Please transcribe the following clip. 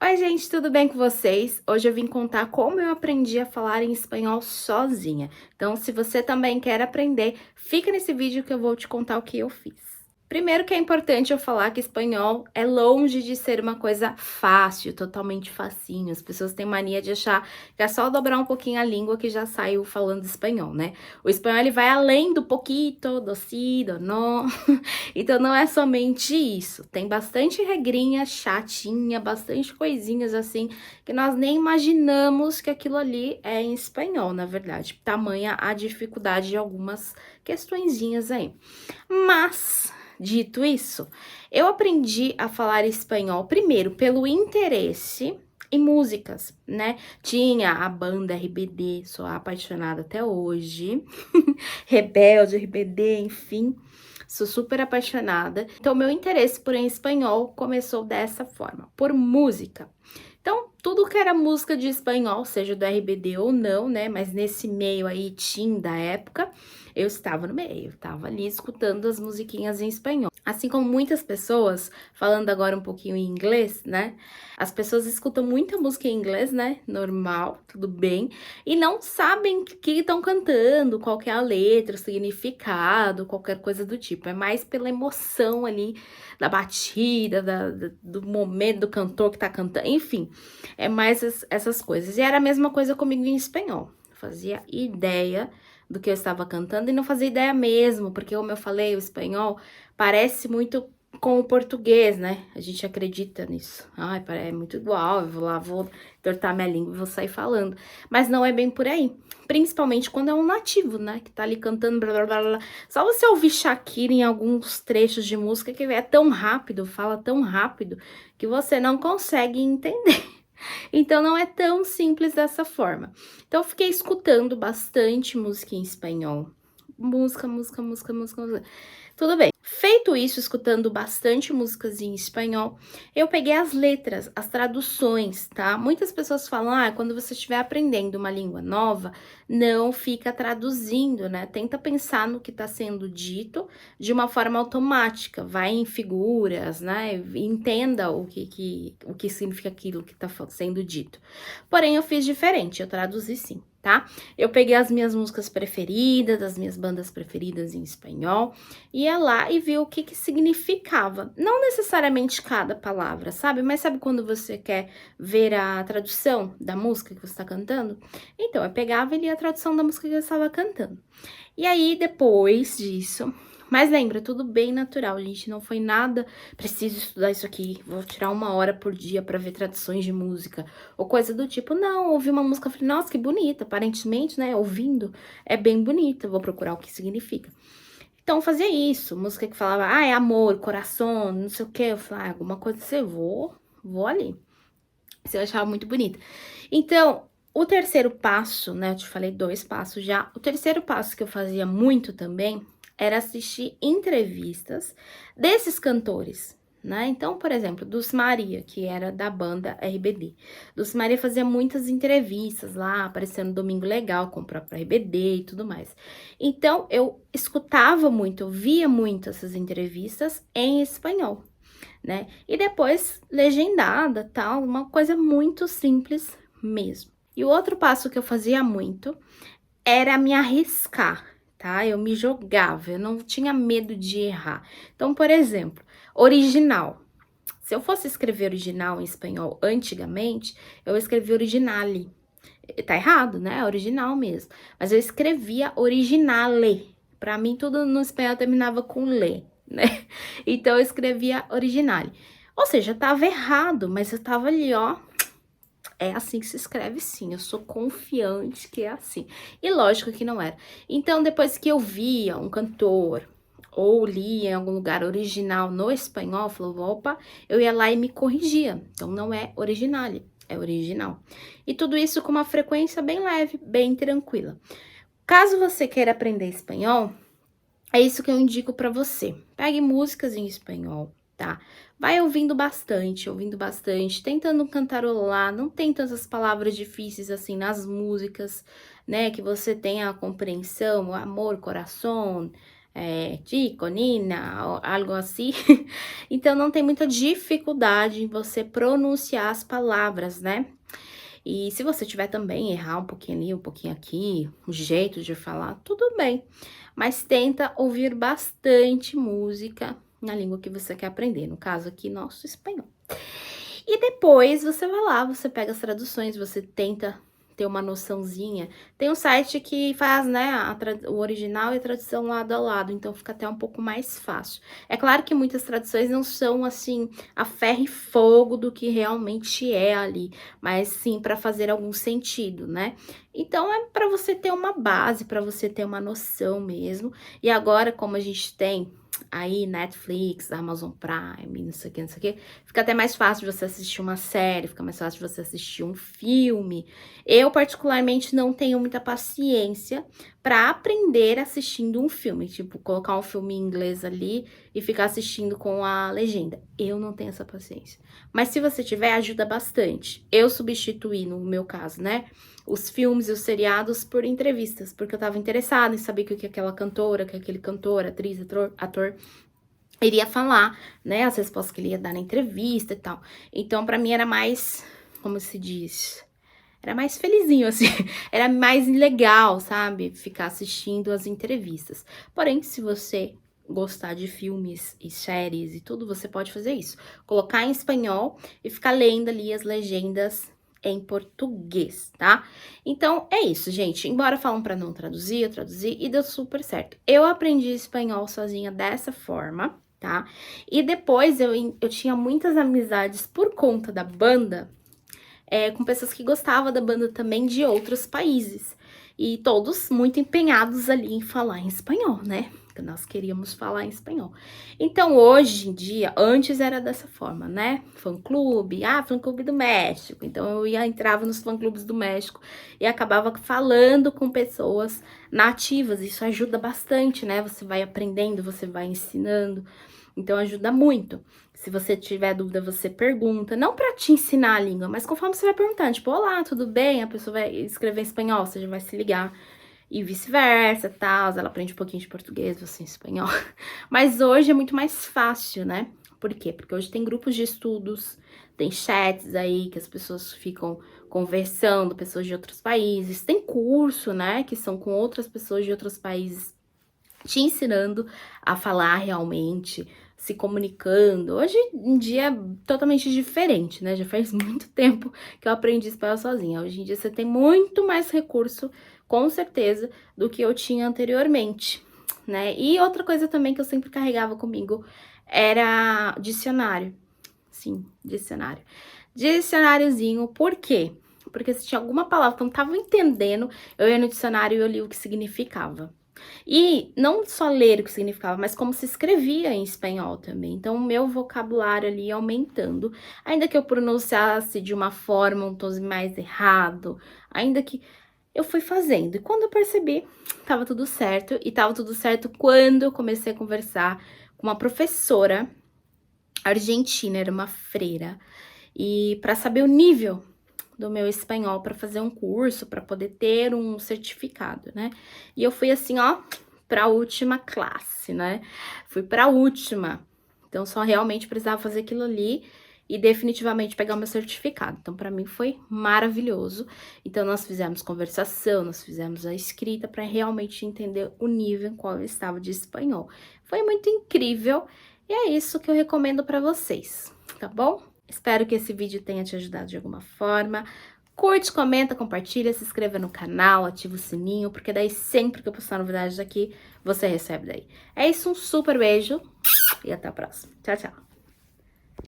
Oi, gente, tudo bem com vocês? Hoje eu vim contar como eu aprendi a falar em espanhol sozinha. Então, se você também quer aprender, fica nesse vídeo que eu vou te contar o que eu fiz. Primeiro que é importante eu falar que espanhol é longe de ser uma coisa fácil, totalmente facinho. As pessoas têm mania de achar que é só dobrar um pouquinho a língua que já saiu falando espanhol, né? O espanhol ele vai além do poquito, do si, do no. Então não é somente isso, tem bastante regrinha chatinha, bastante coisinhas assim, que nós nem imaginamos que aquilo ali é em espanhol, na verdade. Tamanha a dificuldade de algumas questõezinhas aí. Mas, dito isso, eu aprendi a falar espanhol primeiro pelo interesse em músicas, né? Tinha a banda RBD, sou apaixonada até hoje. Rebelde, RBD, enfim. Sou super apaixonada. Então, meu interesse por em espanhol começou dessa forma, por música. Então, tudo que era música de espanhol, seja do RBD ou não, né? Mas nesse meio aí, teen da época, eu estava no meio, estava ali escutando as musiquinhas em espanhol. Assim como muitas pessoas, falando agora um pouquinho em inglês, né? As pessoas escutam muita música em inglês, né? Normal, tudo bem, e não sabem o que estão cantando, qual que é a letra, o significado, qualquer coisa do tipo. É mais pela emoção ali da batida, do momento do cantor que tá cantando, enfim, é mais essas coisas. E era a mesma coisa comigo em espanhol. Eu fazia ideia do que eu estava cantando e não fazia ideia mesmo, porque como eu falei, o espanhol parece muito com o português, né? A gente acredita nisso. Ai, é muito igual, eu vou lá, vou tortar minha língua e vou sair falando. Mas não é bem por aí. Principalmente quando é um nativo, né? Que tá ali cantando, blá, blá, blá, blá. Só você ouvir Shakira em alguns trechos de música que é tão rápido, fala tão rápido, que você não consegue entender. Então, não é tão simples dessa forma. Então, eu fiquei escutando bastante música em espanhol. Música, música, música, música, música. Tudo bem. Feito isso, escutando bastante músicas em espanhol, eu peguei as letras, as traduções, tá? Muitas pessoas falam, quando você estiver aprendendo uma língua nova, não fica traduzindo, né? Tenta pensar no que está sendo dito de uma forma automática, vai em figuras, né? Entenda o que significa aquilo que está sendo dito. Porém, eu fiz diferente, eu traduzi sim, tá? Eu peguei as minhas músicas preferidas, as minhas bandas preferidas em espanhol, ia lá e via o que significava. Não necessariamente cada palavra, sabe? Mas sabe quando você quer ver a tradução da música que você está cantando? Então, eu pegava e lia a tradução da música que eu estava cantando. E aí, depois disso... Mas lembra, tudo bem natural, gente. Não foi nada, preciso estudar isso aqui, vou tirar 1 hora por dia para ver traduções de música, ou coisa do tipo. Não, ouvi uma música, falei, nossa, que bonita. Aparentemente, né, ouvindo, é bem bonita, vou procurar o que significa. Então, fazia isso, música que falava, é amor, coração, não sei o que. Eu falei, alguma coisa assim, vou ali. Isso eu achava muito bonita. Então, o terceiro passo, né, eu te falei 2 passos já. O terceiro passo que eu fazia muito também era assistir entrevistas desses cantores, né? Então, por exemplo, Dulce Maria, que era da banda RBD. Dulce Maria fazia muitas entrevistas lá, aparecendo no Domingo Legal com o próprio RBD e tudo mais. Então, eu escutava muito, eu via muito essas entrevistas em espanhol, né? E depois legendada, tal, uma coisa muito simples mesmo. E o outro passo que eu fazia muito era me arriscar, tá? Eu me jogava, eu não tinha medo de errar. Então, por exemplo, original. Se eu fosse escrever original em espanhol antigamente, eu escrevia originale. Tá errado, né? É original mesmo. Mas eu escrevia originale. Pra mim, tudo no espanhol terminava com le, né? Então, eu escrevia originale. Ou seja, tava errado, mas eu tava ali, ó. É assim que se escreve, sim. Eu sou confiante que é assim. E lógico que não era. Então, depois que eu via um cantor ou lia em algum lugar original no espanhol, eu falava, opa, eu ia lá e me corrigia. Então, não é originale, é original. E tudo isso com uma frequência bem leve, bem tranquila. Caso você queira aprender espanhol, é isso que eu indico pra você. Pegue músicas em espanhol, tá? Vai ouvindo bastante, tentando cantarolar. Não tem tantas palavras difíceis assim nas músicas, né? Que você tenha a compreensão, o amor, coração, Chico, Nina, algo assim. Então, não tem muita dificuldade em você pronunciar as palavras, né? E se você tiver também errar um pouquinho ali, um pouquinho aqui, o jeito de falar, tudo bem. Mas tenta ouvir bastante música na língua que você quer aprender. No caso aqui, nosso espanhol. E depois você vai lá, você pega as traduções, você tenta ter uma noçãozinha. Tem um site que faz, né, o original e a tradução lado a lado, então fica até um pouco mais fácil. É claro que muitas traduções não são, assim, a ferro e fogo do que realmente é ali, mas sim para fazer algum sentido, né? Então é para você ter uma base, para você ter uma noção mesmo. E agora, como a gente tem aí Netflix, Amazon Prime, não sei o que, não sei o que, fica até mais fácil de você assistir uma série, fica mais fácil de você assistir um filme. Eu, particularmente, não tenho muita paciência para aprender assistindo um filme, tipo, colocar um filme em inglês ali e ficar assistindo com a legenda. Eu não tenho essa paciência. Mas se você tiver, ajuda bastante. Eu substituí, no meu caso, né, os filmes e os seriados por entrevistas, porque eu tava interessada em saber o que aquela cantora, que aquele cantor, atriz, ator iria falar, né, as respostas que ele ia dar na entrevista e tal. Então, pra mim era mais, como se diz, era mais felizinho, assim, era mais legal, sabe, ficar assistindo as entrevistas. Porém, se você gostar de filmes e séries e tudo, você pode fazer isso. Colocar em espanhol e ficar lendo ali as legendas em português, tá? Então, é isso, gente. Embora falam pra não traduzir, eu traduzi e deu super certo. Eu aprendi espanhol sozinha dessa forma, tá? E depois eu tinha muitas amizades por conta da banda, com pessoas que gostavam da banda também de outros países. E todos muito empenhados ali em falar em espanhol, né? Que nós queríamos falar em espanhol. Então, hoje em dia, antes era dessa forma, né? Fã-clube, fã-clube do México. Então, eu entrava nos fã-clubes do México e acabava falando com pessoas nativas. Isso ajuda bastante, né? Você vai aprendendo, você vai ensinando. Então, ajuda muito. Se você tiver dúvida, você pergunta. Não para te ensinar a língua, mas conforme você vai perguntando. Tipo, olá, tudo bem? A pessoa vai escrever em espanhol, você já vai se ligar. E vice-versa, tal. Ela aprende um pouquinho de português, você em espanhol. Mas hoje é muito mais fácil, né? Por quê? Porque hoje tem grupos de estudos, tem chats aí que as pessoas ficam conversando, pessoas de outros países. Tem curso, né? Que são com outras pessoas de outros países te ensinando a falar realmente, se comunicando. Hoje em dia é totalmente diferente, né? Já faz muito tempo que eu aprendi espanhol sozinha. Hoje em dia você tem muito mais recurso, com certeza, do que eu tinha anteriormente, né? E outra coisa também que eu sempre carregava comigo era dicionário. Sim, dicionário. Dicionáriozinho, por quê? Porque se tinha alguma palavra que eu não tava entendendo, eu ia no dicionário e eu li o que significava. E não só ler o que significava, mas como se escrevia em espanhol também. Então, o meu vocabulário ali ia aumentando. Ainda que eu pronunciasse de uma forma um tom mais errado, ainda que eu fui fazendo. E quando eu percebi, tava tudo certo. E tava tudo certo quando eu comecei a conversar com uma professora argentina, era uma freira. E para saber o nível do meu espanhol, para fazer um curso, para poder ter um certificado, né? E eu fui assim, ó, para a última classe, né? Fui para a última. Então, só realmente precisava fazer aquilo ali e definitivamente pegar o meu certificado. Então, para mim foi maravilhoso. Então, nós fizemos conversação, nós fizemos a escrita para realmente entender o nível em qual eu estava de espanhol. Foi muito incrível e é isso que eu recomendo para vocês, tá bom? Espero que esse vídeo tenha te ajudado de alguma forma. Curte, comenta, compartilha, se inscreva no canal, ativa o sininho, porque daí sempre que eu postar novidades aqui, você recebe daí. É isso, um super beijo e até a próxima. Tchau, tchau!